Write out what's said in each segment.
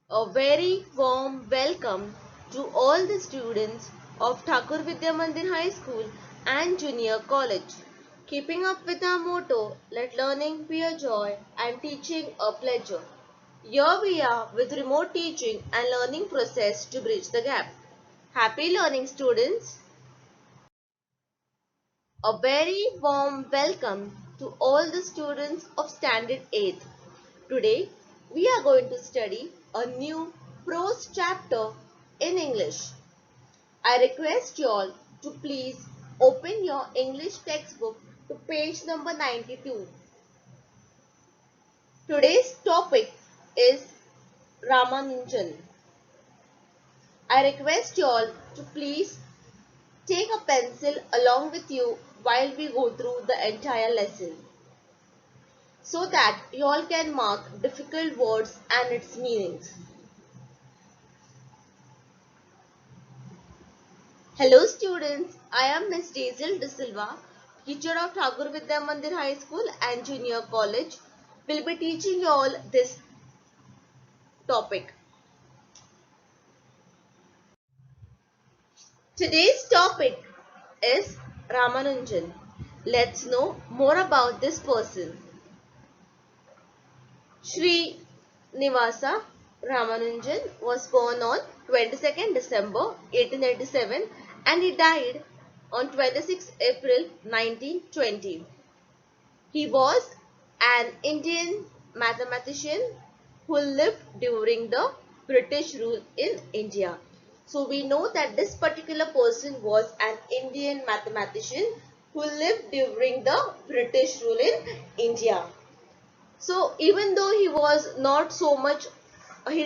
A very warm welcome to all the students of Thakur Vidya Mandir High School and Junior College. Keeping up with our motto, let learning be a joy and teaching a pleasure. Here we are with remote teaching and learning process to bridge the gap. Happy learning, students! A very warm welcome to all the students of Standard 8th. Today, we are going to study a new prose chapter in English. I request you all to please open your English textbook to page number 92. Today's topic is Ramanujan. I request you all to please take a pencil along with you while we go through the entire lesson so that you all can mark difficult words and its meanings. Hello students, I am Miss Daisel De Silva, teacher of Thakur Vidya Mandir High School and Junior College. Will be teaching you all this topic. Today's topic is Ramanujan. Let's know more about this person. Sri Nivasa Ramanujan was born on 22nd December 1887 and he died on 26 April 1920. He was an Indian mathematician who lived during the British rule in India. So we know that this particular person was an Indian mathematician who lived during the British rule in India. So even though he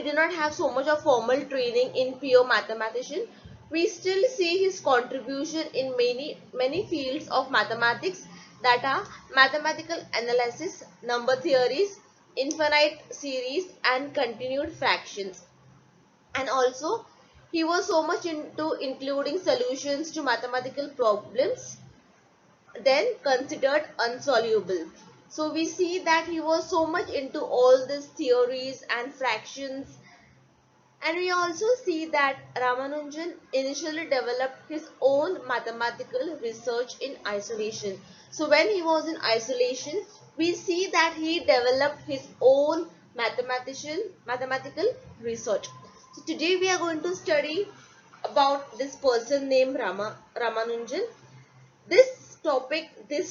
did not have so much of formal training in pure mathematician, we still see his contribution in many fields of mathematics, that are mathematical analysis, number theories, infinite series and continued fractions. And also he was so much into including solutions to mathematical problems then considered unsolvable. So we see that he was so much into all these theories and fractions, and we also see that Ramanujan initially developed his own mathematical research in isolation. So when he was in isolation, we see that he developed his own mathematical research. So today we are going to study about this person named Ramanujan. This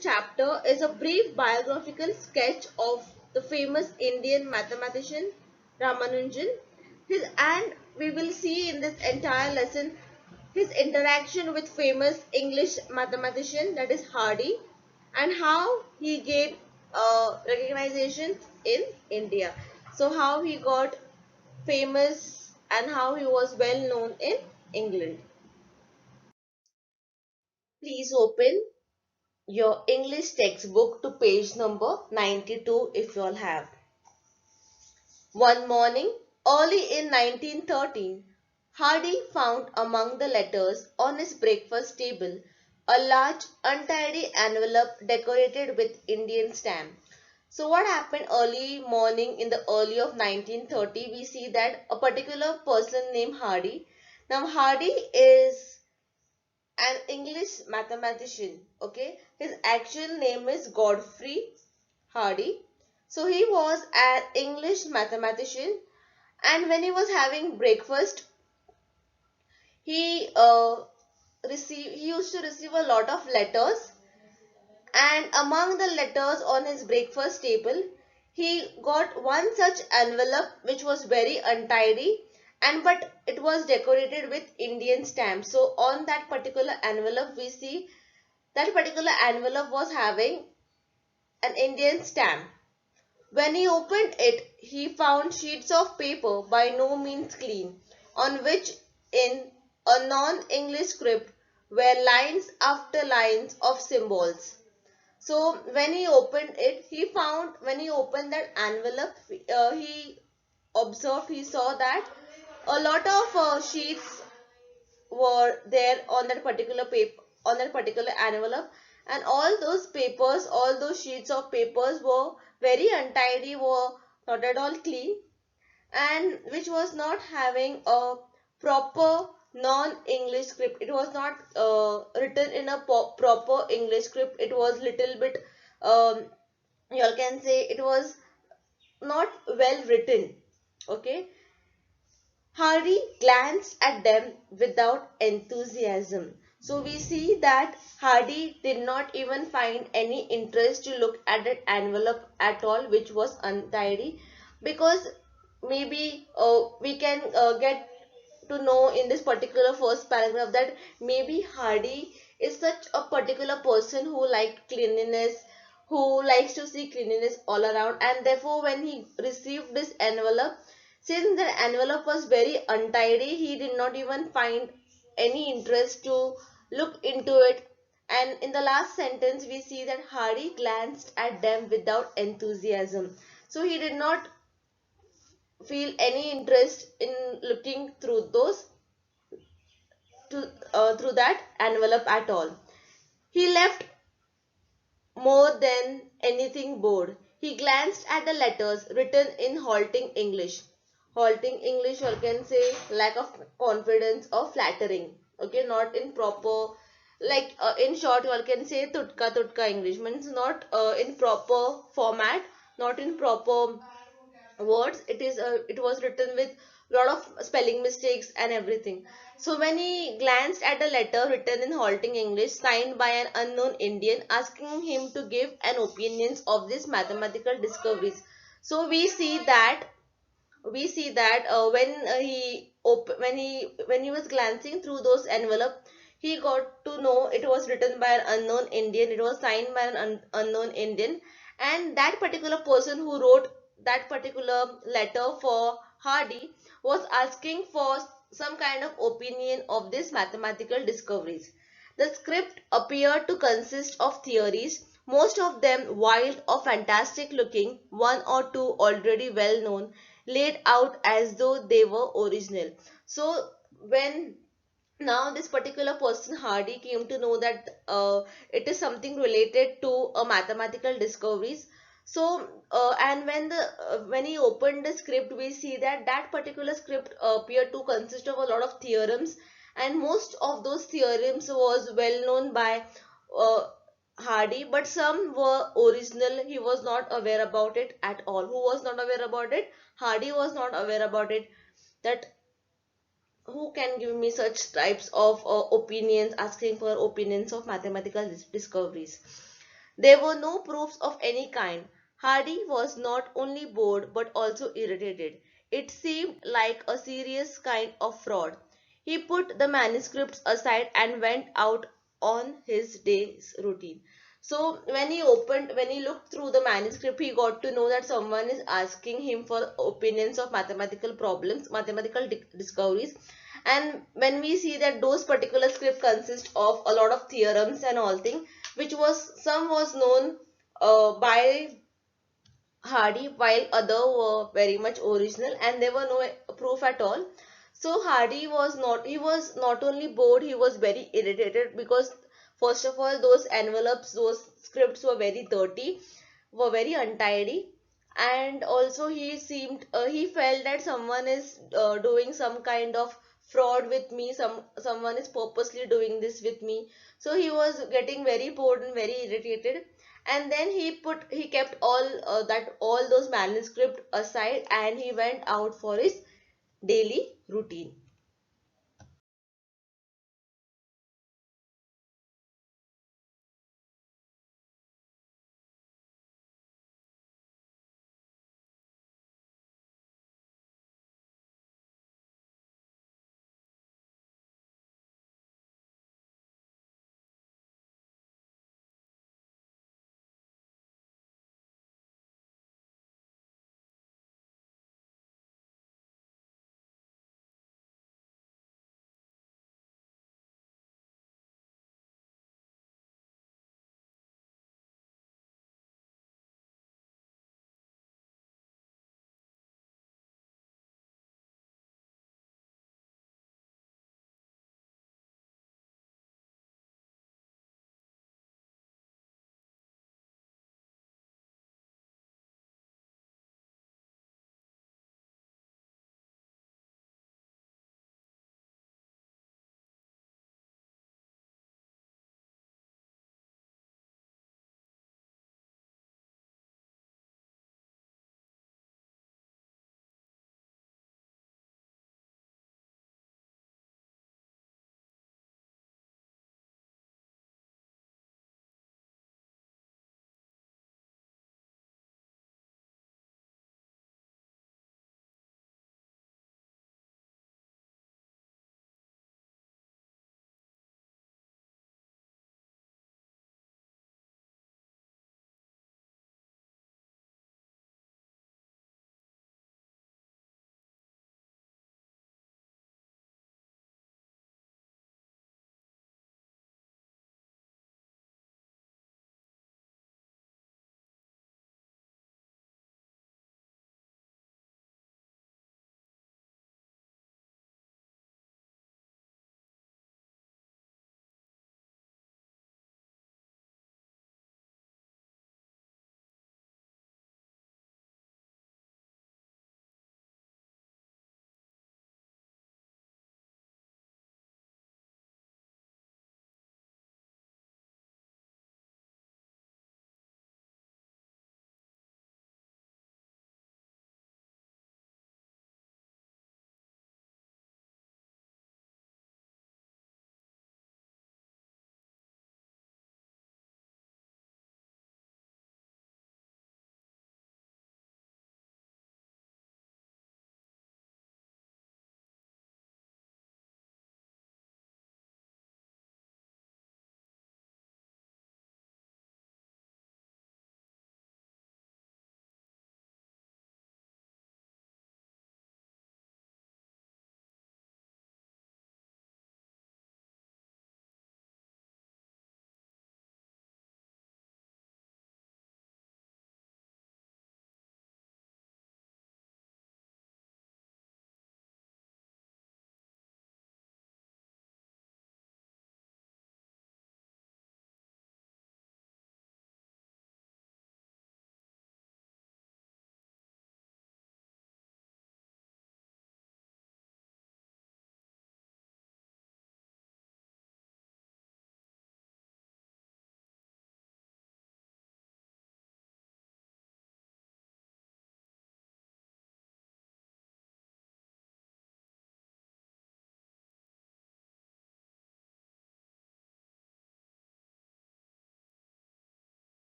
chapter is a brief biographical sketch of the famous Indian mathematician Ramanujan. And we will see in this entire lesson his interaction with famous English mathematician, that is Hardy, and how he gained recognition in India. So how he got famous and how he was well known in England. Please open your English textbook to page number 92 if you all have. One morning, early in 1913, Hardy found among the letters on his breakfast table a large untidy envelope decorated with Indian stamp. So what happened early morning in the early of 1930, we see that a particular person named Hardy. Now Hardy is an English mathematician. Okay, his actual name is Godfrey Hardy. So he was an English mathematician, and when he was having breakfast, he he used to receive a lot of letters, and among the letters on his breakfast table, he got one such envelope which was very untidy, and but it was decorated with Indian stamps. So on that particular envelope, we see that particular envelope was having an Indian stamp. When he opened it, he found sheets of paper by no means clean, on which in a non-English script were lines after lines of symbols. So when he opened it, when he opened that envelope, he saw that a lot of sheets were there on that particular paper, on that particular envelope, and all those sheets of papers were very untidy, were not at all clean. and which was not having a proper non-English script. It was not written in a proper English script. It was little bit, you all can say, it was not well written. Okay. Hardy glanced at them without enthusiasm. So we see that Hardy did not even find any interest to look at that envelope at all, which was untidy, because maybe we can get to know in this particular first paragraph that maybe Hardy is such a particular person who likes cleanliness, who likes to see cleanliness all around, and therefore when he received this envelope, since the envelope was very untidy, he did not even find any interest to look into it. And in the last sentence, we see that Hardy glanced at them without enthusiasm. So he did not feel any interest in looking through through that envelope at all. He left more than anything bored. He glanced at the letters written in halting English. Halting English, or can say lack of confidence or flattering. Okay, not in proper, like in short, you all can say tutka tutka English, means not in proper format, not in proper words. It was written with a lot of spelling mistakes and everything. So when he glanced at a letter written in halting English signed by an unknown Indian asking him to give an opinions of these mathematical discoveries, so we see that when he was glancing through those envelope, he got to know it was written by an unknown Indian, it was signed by an unknown Indian, and that particular person who wrote that particular letter for Hardy was asking for some kind of opinion of these mathematical discoveries. The script appeared to consist of theories, most of them wild or fantastic looking, one or two already well known, laid out as though they were original. So when now this particular person Hardy came to know that it is something related to a mathematical discoveries. So and when he opened the script, we see that that particular script appeared to consist of a lot of theorems, and most of those theorems was well known by uh, Hardy, but some were original. He was not aware about it at all. Who was not aware about it? Hardy was not aware about it. That who can give me such types of opinions, asking for opinions of mathematical discoveries. There were no proofs of any kind. Hardy was not only bored but also irritated. It seemed like a serious kind of fraud. He put the manuscripts aside and went out on his day's routine. So when he looked through the manuscript, he got to know that someone is asking him for opinions of mathematical problems, mathematical discoveries. And when we see that those particular script consist of a lot of theorems and all thing, which was some was known by Hardy, while other were very much original and there were no proof at all. So Hardy was not, he was not only bored, he was very irritated because first of all those envelopes, those scripts were very dirty, were very untidy, and also he felt that someone is doing some kind of fraud with me, someone is purposely doing this with me. So he was getting very bored and very irritated, and then he kept all those manuscript aside and he went out for his daily routine.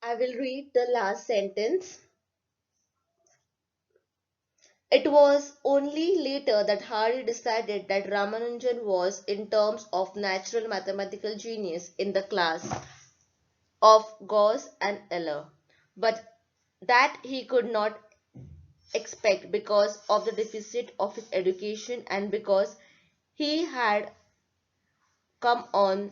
I will read the last sentence. It was only later that Hari decided that Ramanujan was, in terms of natural mathematical genius, in the class of Gauss and Euler, but that he could not expect because of the deficit of his education and because he had come on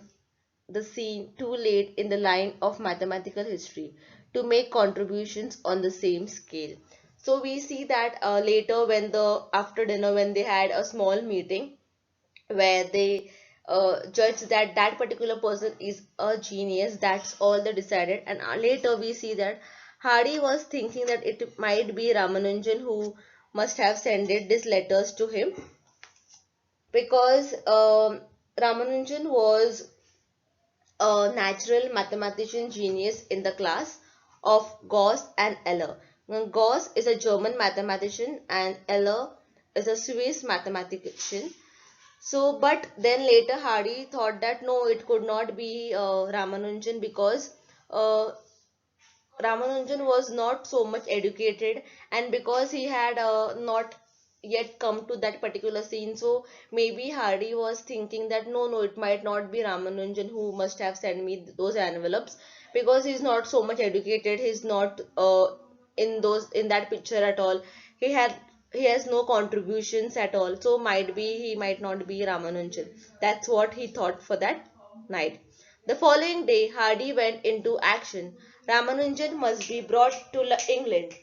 the scene too late in the line of mathematical history to make contributions on the same scale. So we see that later when the after dinner when they had a small meeting where they judged that that particular person is a genius, that's all they decided. And later we see that Hardy was thinking that it might be Ramanujan who must have sent these letters to him because Ramanujan was a natural mathematician genius in the class of Gauss and Euler. Now, Gauss is a German mathematician and Euler is a Swiss mathematician. So, but then later Hardy thought that no, it could not be Ramanujan because uh, Ramanujan was not so much educated and because he had not yet come to that particular scene. So maybe Hardy was thinking that no, it might not be Ramanujan who must have sent me those envelopes because he's not so much educated. He's not in that picture at all. He had he has no contributions at all. So might be he might not be Ramanujan. That's what he thought for that night. The following day, Hardy went into action. Ramanujan must be brought to England.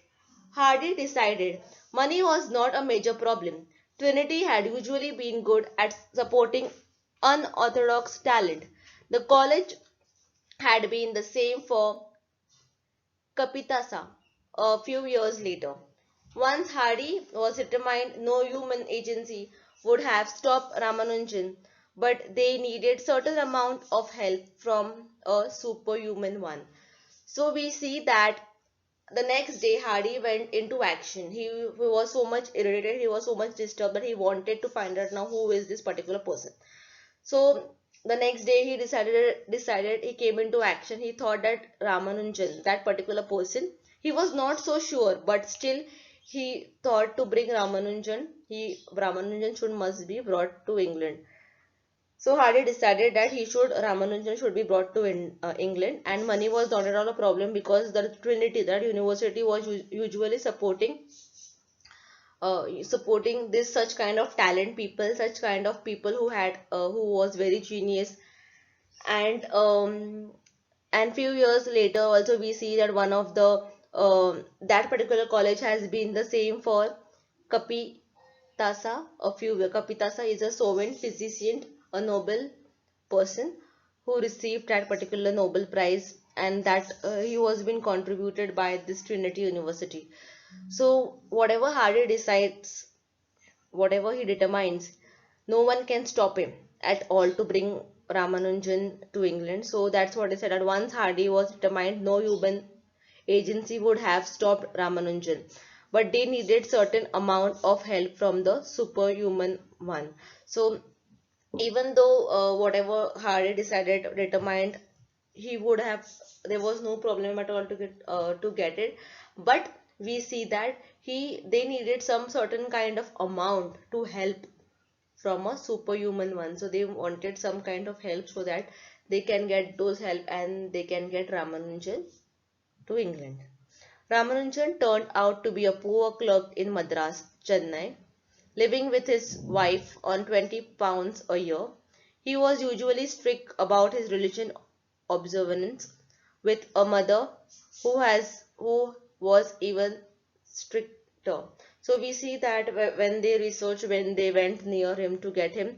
Hardy decided money was not a major problem. Trinity had usually been good at supporting unorthodox talent. The college had been the same for Kapitasa a few years later. Once Hardy was determined no human agency would have stopped Ramanujan, but they needed certain amount of help from a superhuman one. So we see that the next day Hardy went into action. He was so much irritated, he was so much disturbed that he wanted to find out now who is this particular person. So the next day he decided he came into action. He thought that Ramanujan, that particular person, he was not so sure, but still he thought to bring Ramanujan. Ramanujan should must be brought to England. So Hardy decided that Ramanujan should be brought to England, and money was not at all a problem because the Trinity, that university, was usually supporting this such kind of talent people, such kind of people who was very genius. And few years later also we see that one of the that particular college has been the same for Kapitasa. Kapitasa is a Soviet physician, a Nobel person who received that particular Nobel Prize, and that he was been contributed by this Trinity University. So whatever Hardy decides, whatever he determines, no one can stop him at all to bring Ramanujan to England. So that's what I said. At once Hardy was determined no human agency would have stopped Ramanujan, but they needed certain amount of help from the superhuman one. So even though whatever Hardy determined, he would have, there was no problem at all to get it, but we see that they needed some certain kind of amount to help from a superhuman one. So they wanted some kind of help so that they can get those help and they can get Ramanujan to England. Ramanujan turned out to be a poor clerk in Madras, Chennai, living with his wife on £20 a year. He was usually strict about his religion observance, with a mother who was even stricter. So we see that when they went near him to get him,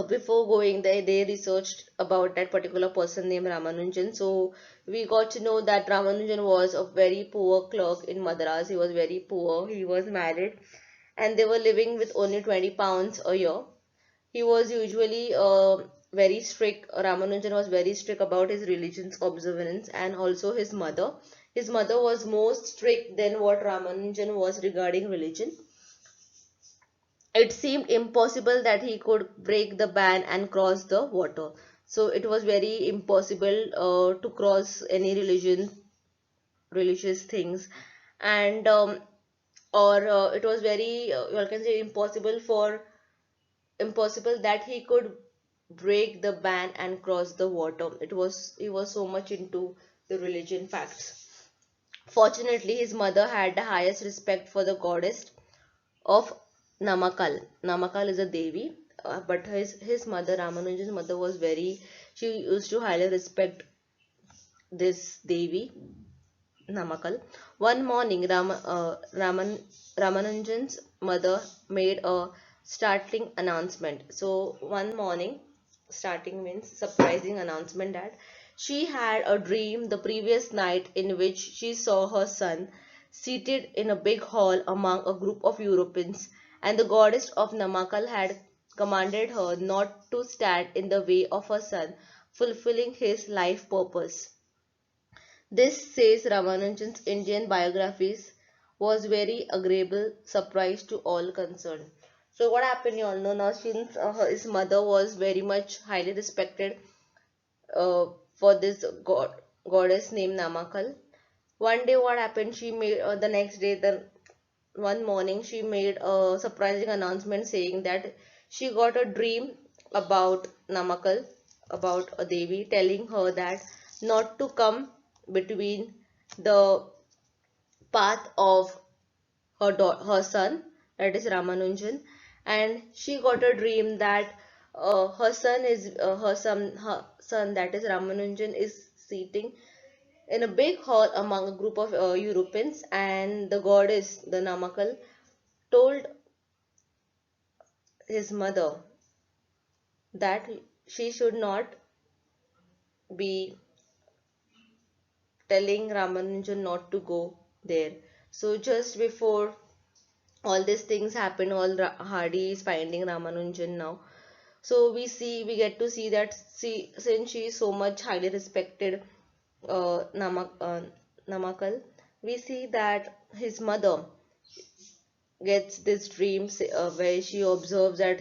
before going there, they researched about that particular person named Ramanujan. So we got to know that Ramanujan was a very poor clerk in Madras. He was very poor. He was married, and they were living with only £20 a year. He was usually very strict. Ramanujan was very strict about his religion's observance, and also his mother. His mother was more strict than what Ramanujan was regarding religion. It seemed impossible that he could break the ban and cross the water. So it was very impossible to cross any religious things, and or it was very you can say impossible that he could break the ban and cross the water. He was so much into the religion facts. Fortunately, his mother had the highest respect for the goddess of Namakal. Namakal is a Devi, but his mother, Ramanujan's mother, was very, she used to highly respect this Devi, Namakal. One morning, Ramanujan's mother made a startling announcement. So one morning, starting means surprising announcement, that she had a dream the previous night in which she saw her son seated in a big hall among a group of Europeans, and the goddess of Namakal had commanded her not to stand in the way of her son fulfilling his life purpose. This, says Ramanujan's Indian biographies, was very agreeable surprise to all concerned. So what happened, you all know now, since his mother was very much highly respected for this goddess named Namakal. One day what happened, she made the next day, the one morning she made a surprising announcement saying that she got a dream about Namakal, about a Devi, telling her that not to come between the path of her son, that is Ramanujan, and she got a dream that her son, that is Ramanujan, is sitting in a big hall among a group of Europeans, and the goddess, the Namakal, told his mother that she should not be telling Ramanujan not to go there. So just before all these things happen, Hardy is finding Ramanujan now. So we get to see that, since she is so much highly respected, uh, Namak, uh, Namakal, we see that his mother gets this dream where she observes that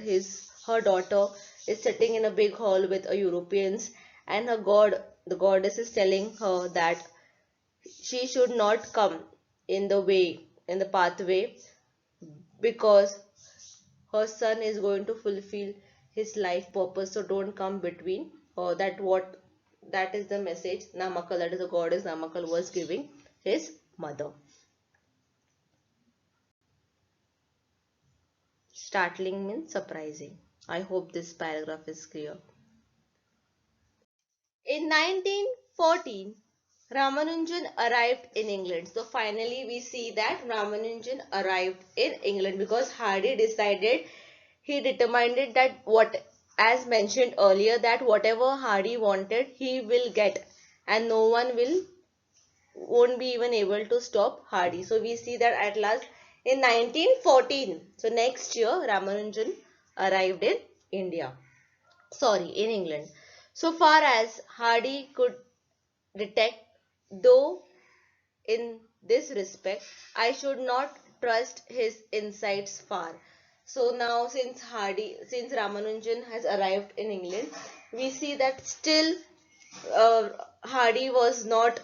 her daughter is sitting in a big hall with a Europeans, and the goddess is telling her that she should not come in the pathway, because her son is going to fulfill his life purpose, so don't come between. That is the message Namakal, that is the goddess Namakal, was giving his mother. Startling means surprising. I hope this paragraph is clear. In 1914, Ramanujan arrived in England. So finally we see that Ramanujan arrived in England because Hardy he determined that as mentioned earlier, that whatever Hardy wanted, he will get, and no one won't be even able to stop Hardy. So we see that at last in 1914, so next year, Ramanujan arrived in India. Sorry, in England. So far as Hardy could detect, though in this respect, I should not trust his insights far. So now, since Ramanujan has arrived in England, we see that still Hardy was not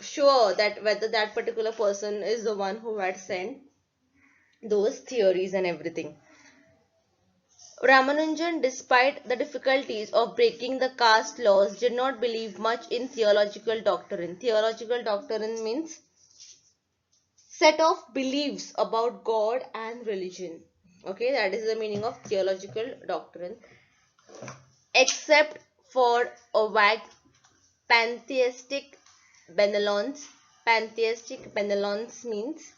sure that whether that particular person is the one who had sent those theories and everything. Ramanujan, despite the difficulties of breaking the caste laws, did not believe much in theological doctrine. Theological doctrine means set of beliefs about God and religion. Okay, that is the meaning of theological doctrine. Except for a vague pantheistic benevolence. Pantheistic benevolence means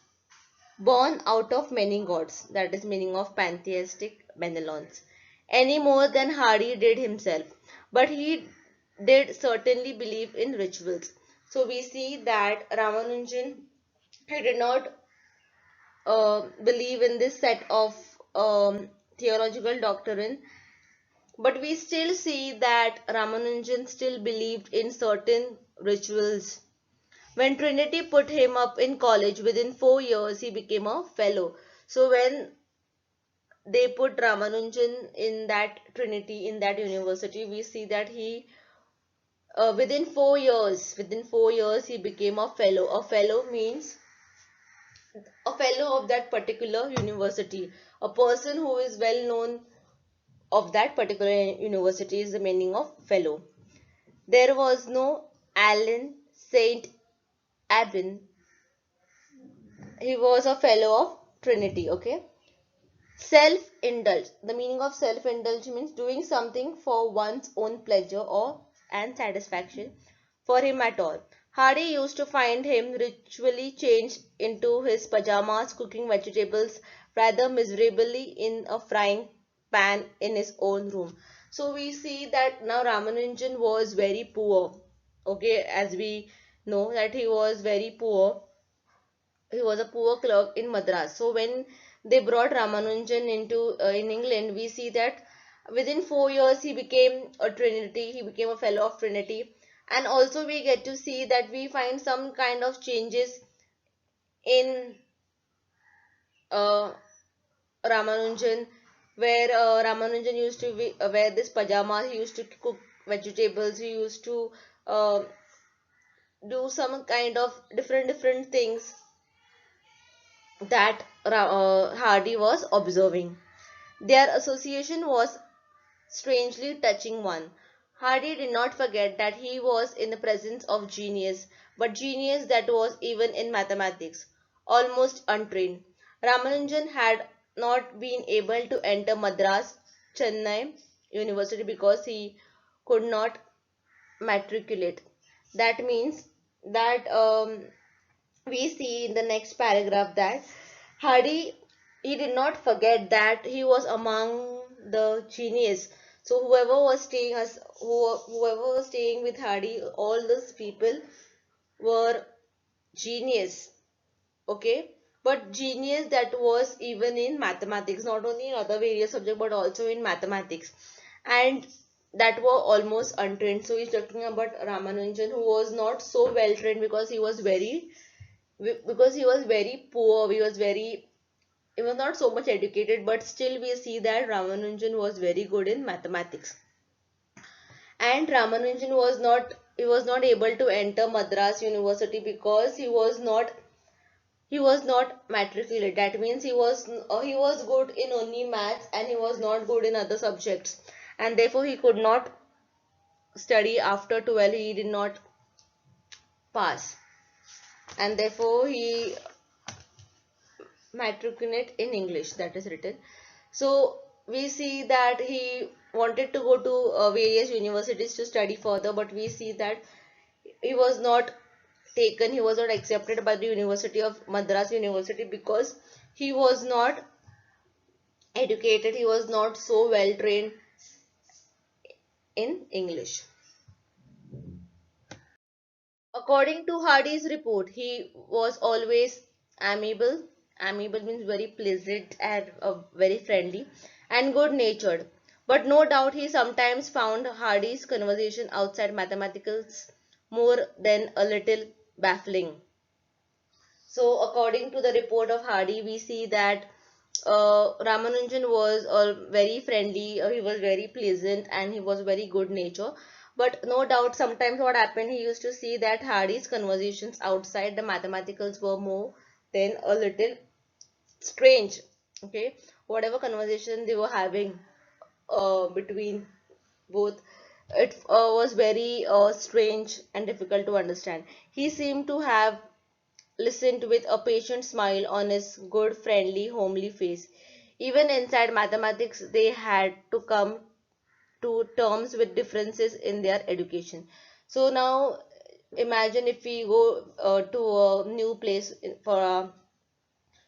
born out of many gods. That is meaning of pantheistic benevolence. Any more than Hardy did himself. But he did certainly believe in rituals. So we see that Ramanujan, he did not believe in this set of theological doctrine, but we still see that Ramanujan still believed in certain rituals. When Trinity put him up in college, within 4 years he became a fellow. So when they put Ramanujan in that Trinity, in that university, we see that he within 4 years he became a fellow. A fellow means a fellow of that particular university. A person who is well known of that particular university is the meaning of fellow. There was no Alan Saint Abin. He was a fellow of Trinity. Okay. Self-indulge. The meaning of self-indulge means doing something for one's own pleasure or and satisfaction for him at all. Hardy used to find him ritually changed into his pajamas, cooking vegetables rather miserably in a frying pan in his own room. So we see that now Ramanujan was very poor. Okay, as we know that he was very poor, he was a poor clerk in Madras. So when they brought Ramanujan into in England, we see that within 4 years he became a Trinity. He became a fellow of Trinity, and also we get to see that we find some kind of changes in uh, Ramanujan, where Ramanujan used to wear this pajamas. He used to cook vegetables. He used to uh, do some kind of different things that Hardy was observing. Their association was strangely touching one. Hardy did not forget that he was in the presence of genius, but genius that was even in mathematics, almost untrained. Ramanujan had not been able to enter Madras, Chennai University because he could not matriculate. That means that we see in the next paragraph that Hardy, he did not forget that he was among the genius. So whoever was staying with Hardy, all those people were genius. Okay, but genius that was even in mathematics, not only in other various subjects but also in mathematics, and that were almost untrained. So he's talking about Ramanujan, who was not so well trained because he was very poor. He was not so much educated, but still we see that Ramanujan was very good in mathematics. And Ramanujan was not able to enter Madras University because he was not matriculated. That means he was good in only maths and he was not good in other subjects, and therefore he could not study after 12. He did not pass, and therefore he matriculate in English, that is written. So we see that he wanted to go to various universities to study further, but we see that he was not taken, he was not accepted by the University of Madras University because he was not educated, he was not so well trained in English. According to Hardy's report, he was always amiable. Amiable means very pleasant and very friendly and good natured. But no doubt he sometimes found Hardy's conversation outside mathematicals more than a little baffling. So, according to the report of Hardy, we see that Ramanujan was very friendly, he was very pleasant, and he was very good nature. But no doubt, sometimes what happened, he used to see that Hardy's conversations outside the mathematicals were more than a little strange. Okay, whatever conversation they were having between both, it was very strange and difficult to understand. He seemed to have listened with a patient smile on his good, friendly, homely face. Even inside mathematics, they had to come to terms with differences in their education. So now imagine if we go to a new place for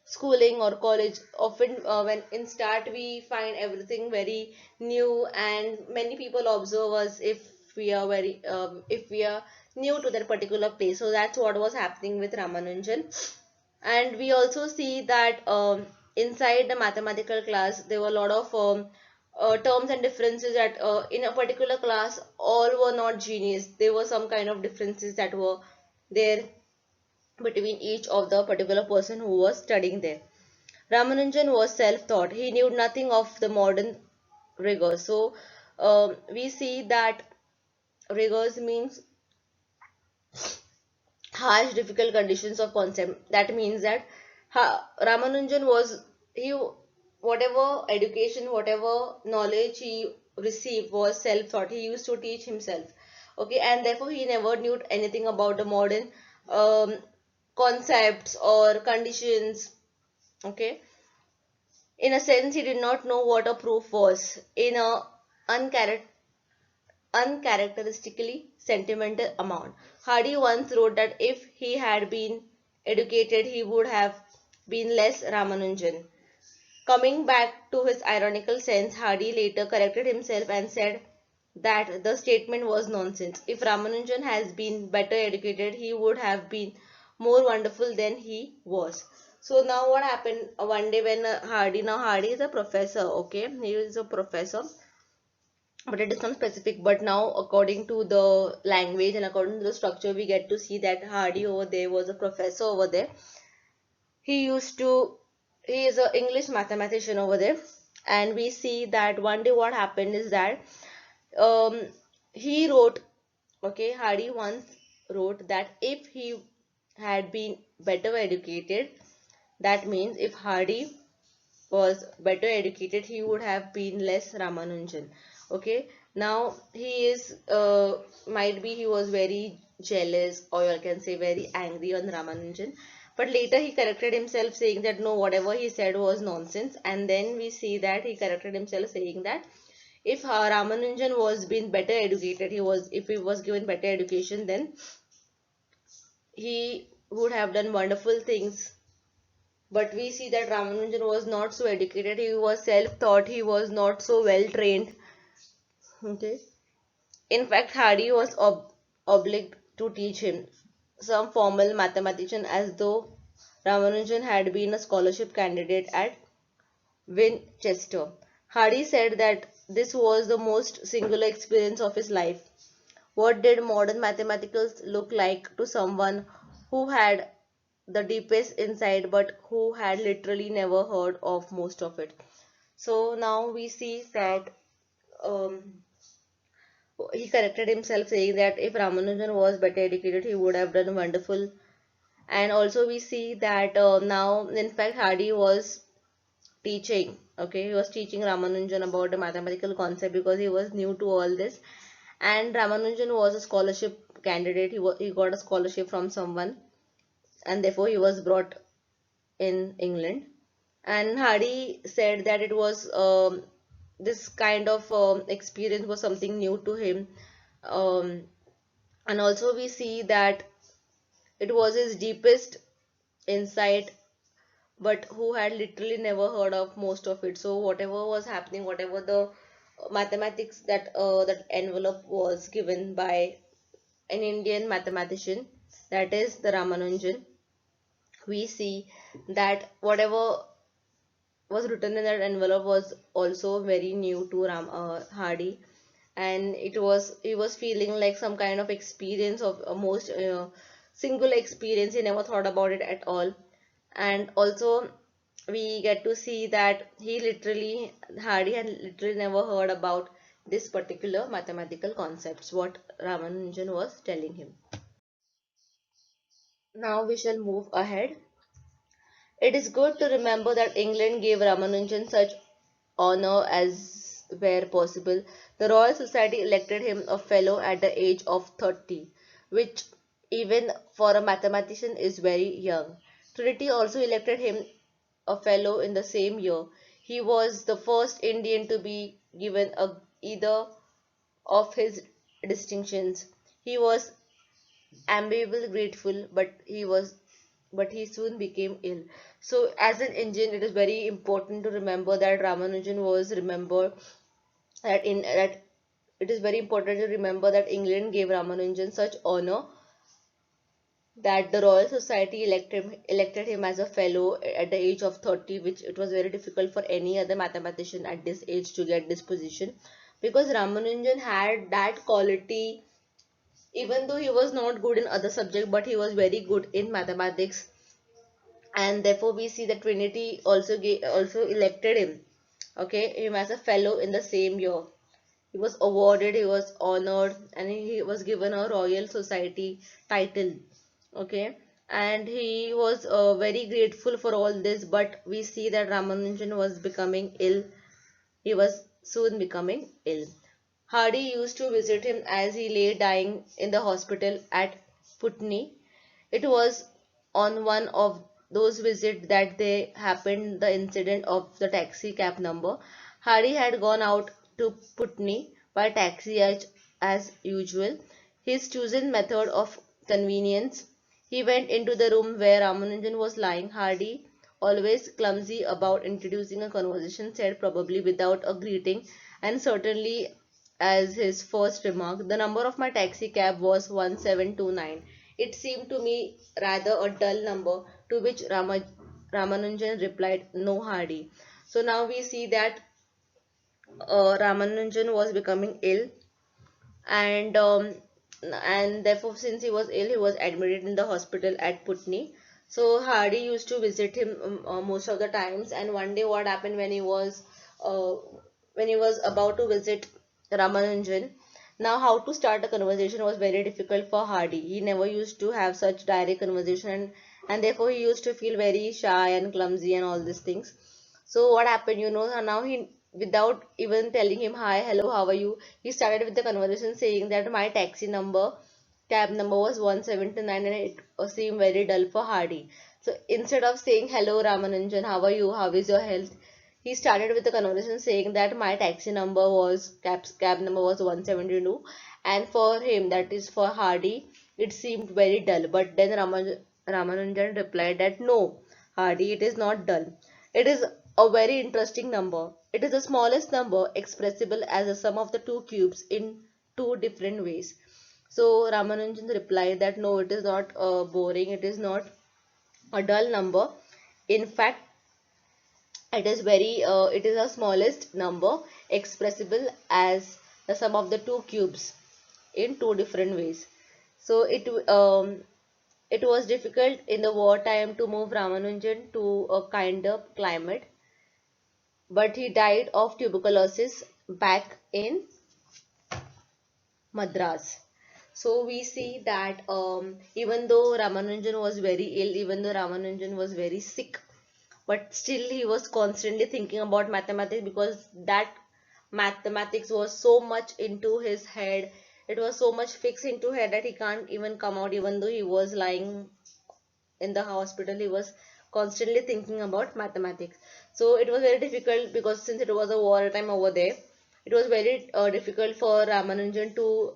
schooling or college. Often when in start we find everything very new, and many people observe us if we are new to that particular place. So that's what was happening with Ramanujan. And we also see that inside the mathematical class there were a lot of terms and differences that in a particular class all were not genius. There were some kind of differences that were there between each of the particular person who was studying there. Ramanujan was self-taught. He knew nothing of the modern rigors. So we see that rigors means harsh, difficult conditions of concept. That means that Ramanujan was he whatever education, whatever knowledge he received was self-taught. He used to teach himself. Okay, and therefore he never knew anything about the modern um, concepts or conditions. Okay, in a sense, he did not know what a proof was. In a uncharacteristically sentimental amount. Hardy once wrote that if he had been educated, he would have been less Ramanujan. Coming back to his ironical sense, Hardy later corrected himself and said that the statement was nonsense. If Ramanujan has been better educated, he would have been more wonderful than he was. So now what happened one day when Hardy is a professor, okay? He is a professor, but it is not specific. But now according to the language and according to the structure, we get to see that Hardy over there was a professor over there. He used to he is a English mathematician over there, and we see that one day what happened is that um he wrote, okay, Hardy once wrote that if he had been better educated, that means if Hardy was better educated, he would have been less Ramanujan. Okay, now he is might be he was very jealous, or you can say very angry on Ramanujan. But later he corrected himself, saying that no, whatever he said was nonsense. And then we see that he corrected himself, saying that if Ramanujan was been better educated, if he was given better education, then he would have done wonderful things. But we see that Ramanujan was not so educated, he was self-taught, he was not so well trained. Okay. In fact, Hardy was obliged to teach him some formal mathematician, as though Ramanujan had been a scholarship candidate at Winchester. Hardy said that this was the most singular experience of his life. What did modern mathematics look like to someone who had the deepest insight but who had literally never heard of most of it? So now we see that um, he corrected himself, saying that if Ramanujan was better educated, he would have done wonderful. And also we see that now, in fact, Hardy was teaching. Okay, he was teaching Ramanujan about the mathematical concept because he was new to all this. And Ramanujan was a scholarship candidate. He got a scholarship from someone, and therefore he was brought in England. And Hardy said that it was this kind of experience was something new to him. Um, and also we see that it was his deepest insight, but who had literally never heard of most of it. So whatever was happening, whatever the mathematics that envelope was given by an Indian mathematician, that is the Ramanujan, we see that whatever was written in that envelope was also very new to Hardy, and it was he was feeling like some kind of experience of a most singular experience. He never thought about it at all. And also we get to see that Hardy had literally never heard about this particular mathematical concepts what Ramanujan was telling him. Now we shall move ahead. It is good to remember that England gave Ramanujan such honor as where possible. The Royal Society elected him a fellow at the age of 30, which even for a mathematician is very young. Trinity also elected him a fellow in the same year. He was the first Indian to be given either of his distinctions. He was amiable, grateful, but he soon became ill. So, as an Indian, it is very important to remember that Ramanujan was remembered that it is very important to remember that England gave Ramanujan such honor that the Royal Society elected him as a fellow at the age of 30, which it was very difficult for any other mathematician at this age to get this position, because Ramanujan had that quality. Even though he was not good in other subjects, but he was very good in mathematics, and therefore we see that Trinity also elected him, okay, him as a fellow in the same year. He was awarded, he was honored, and he was given a Royal Society title, okay, and he was very grateful for all this. But we see that Ramanujan was becoming ill. He was soon becoming ill. Hardy used to visit him as he lay dying in the hospital at Putney. It was on one of those visits that they happened the incident of the taxi cab number. Hardy had gone out to Putney by taxi as usual, his chosen method of convenience. He went into the room where Ramanujan was lying. Hardy, always clumsy about introducing a conversation, said, probably without a greeting, and certainly as his first remark, the number of my taxi cab was 1729. It seemed to me rather a dull number, to which Ramanujan replied, no, Hardy. So now we see that Ramanujan was becoming ill, and therefore since he was ill, he was admitted in the hospital at Putney. So Hardy used to visit him most of the times. And one day what happened, uh, when he was about to visit Ramanujan, now how to start a conversation was very difficult for Hardy. He never used to have such direct conversation, and therefore he used to feel very shy and clumsy and all these things. So what happened, now he, without even telling him hi, hello, how are you, he started with the conversation saying that my cab number was 179, and it seemed very dull for Hardy. So instead of saying hello Ramananjan, how are you, how is your health, he started with the conversation saying that my cab number was 172, and for him, that is for Hardy, it seemed very dull. But then Ramananjan replied that no, Hardy, it is not dull. It is a very interesting number. It is the smallest number expressible as a sum of the two cubes in two different ways. So Ramanujan replied that no, it is not boring, it is not a dull number. In fact, it is the smallest number expressible as the sum of the two cubes in two different ways. So it was difficult in the wartime to move Ramanujan to a kinder climate, but he died of tuberculosis back in Madras. So we see that even though Ramanujan was very ill, even though Ramanujan was very sick, but still he was constantly thinking about mathematics, because that mathematics was so much into his head. It was so much fixed into head that he can't even come out. Even though he was lying in the hospital, he was constantly thinking about mathematics. So it was very difficult, because since it was a war time over there, it was very difficult for Ramanujan to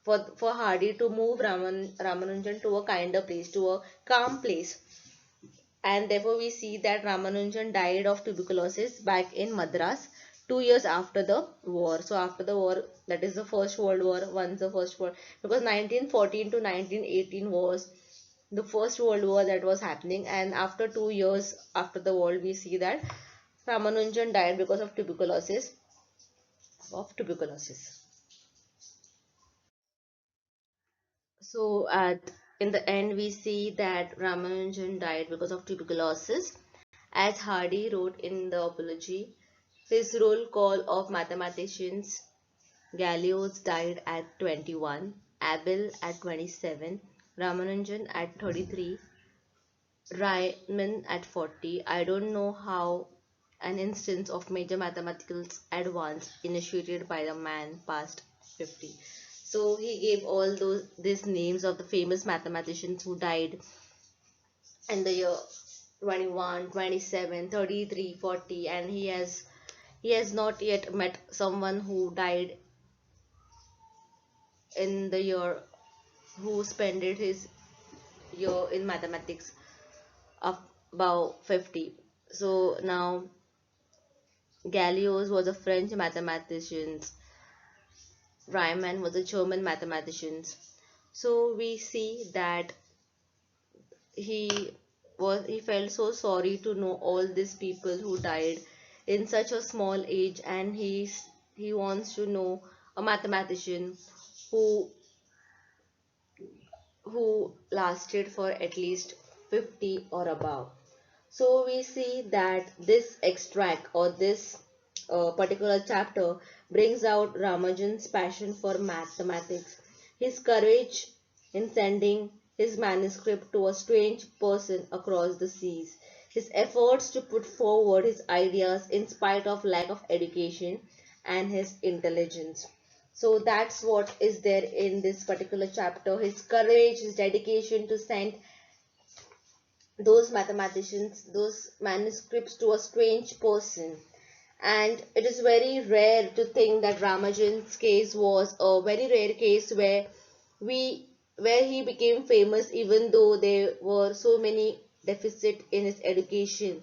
for Hardy to move Ramanujan to a kinder place, to a calm place. And therefore we see that Ramanujan died of tuberculosis back in Madras 2 years after the war. So after the war, that is the First World War, once the First World, because 1914 to 1918 was the First World War that was happening, and after 2 years after the war, we see that Ramanujan died because of tuberculosis. So at in the end, we see that Ramanujan died because of tuberculosis. As Hardy wrote in the Apology, his roll call of mathematicians, Galileo died at 21, Abel at 27, Ramanujan at 33, Riemann at 40. I don't know how an instance of major mathematical advance initiated by the man past 50. So he gave all these names of the famous mathematicians who died in the year 21, 27, 33, 40, and he has not yet met someone who died in the year, who spent his year in mathematics of about 50. So now Galileo was a French mathematician, Riemann was a German mathematician. So we see that he he felt so sorry to know all these people who died in such a small age, and he wants to know a mathematician who lasted for at least 50 or above. So we see that this extract or this particular chapter brings out Ramanujan's passion for mathematics, his courage in sending his manuscript to a strange person across the seas, his efforts to put forward his ideas in spite of lack of education, and his intelligence. So that's what is there in this particular chapter. His courage, his dedication to send those mathematicians, those manuscripts to a strange person. And it is very rare to think that Ramanujan's case was a very rare case we where he became famous even though there were so many deficit in his education.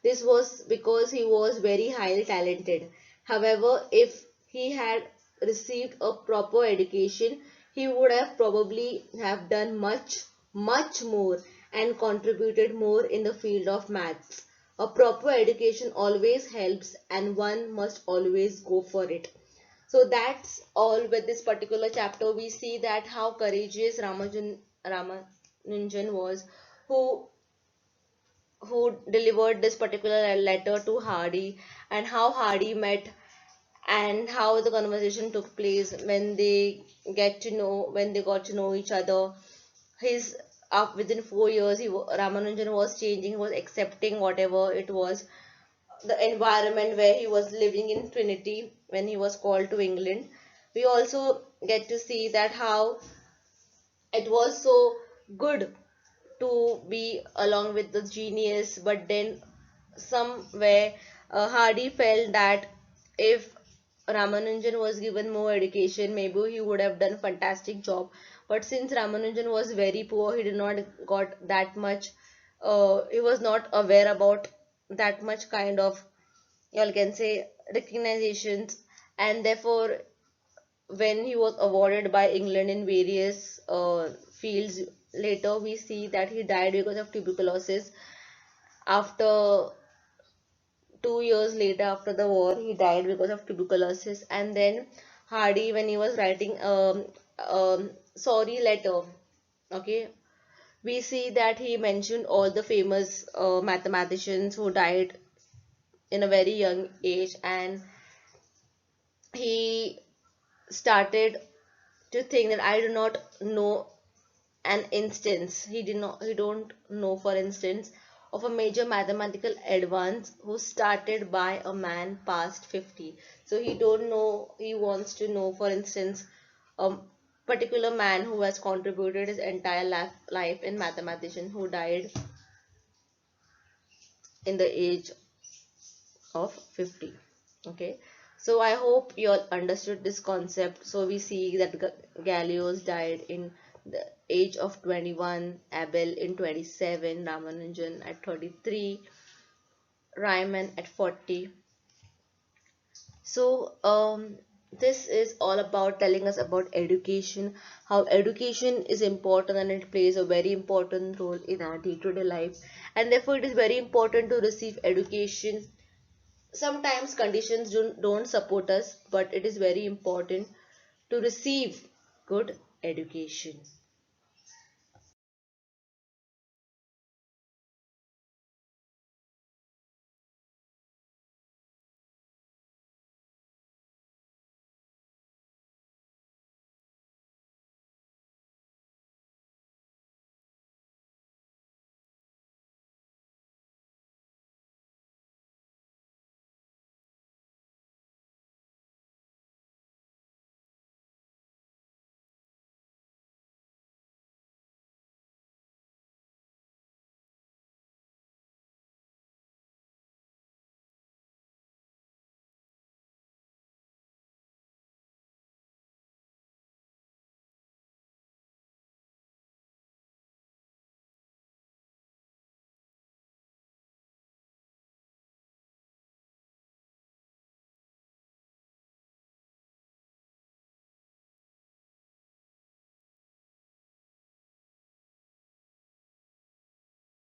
This was because he was very highly talented. However, if he had received a proper education, he would have probably have done much more and contributed more in the field of maths. A proper education always helps and one must always go for it. So that's all with this particular chapter. We see that how courageous Ramanujan was, who delivered this particular letter to Hardy, and how Hardy met and how the conversation took place when they got to know each other. His within 4 years, Ramanujan was changing, he was accepting whatever it was, the environment where he was living in Trinity when he was called to England. We also get to see that how it was so good to be along with the genius, but then somewhere Hardy felt that if Ramanujan was given more education, maybe he would have done fantastic job. But since Ramanujan was very poor, he did not got that much. He was not aware about that much kind of, you all can say, recognitions, and therefore when he was awarded by England in various fields, later we see that he died because of tuberculosis. After 2 years later, after the war, he died because of tuberculosis. And then Hardy, when he was writing sorry letter, okay, we see that he mentioned all the famous mathematicians who died in a very young age, and he started to think that I do not know an instance. He don't know, for instance, of a major mathematical advance who started by a man past 50. So he don't know, he wants to know, for instance, a particular man who has contributed his entire life in mathematician who died in the age of 50. Okay, so I hope you all understood this concept. So we see that Galileo died in the age of 21, Abel in 27, Ramanujan at 33, Riemann at 40. So this is all about telling us about education, how education is important and it plays a very important role in our day-to-day life, and therefore it is very important to receive education. Sometimes conditions don't support us, but it is very important to receive good education.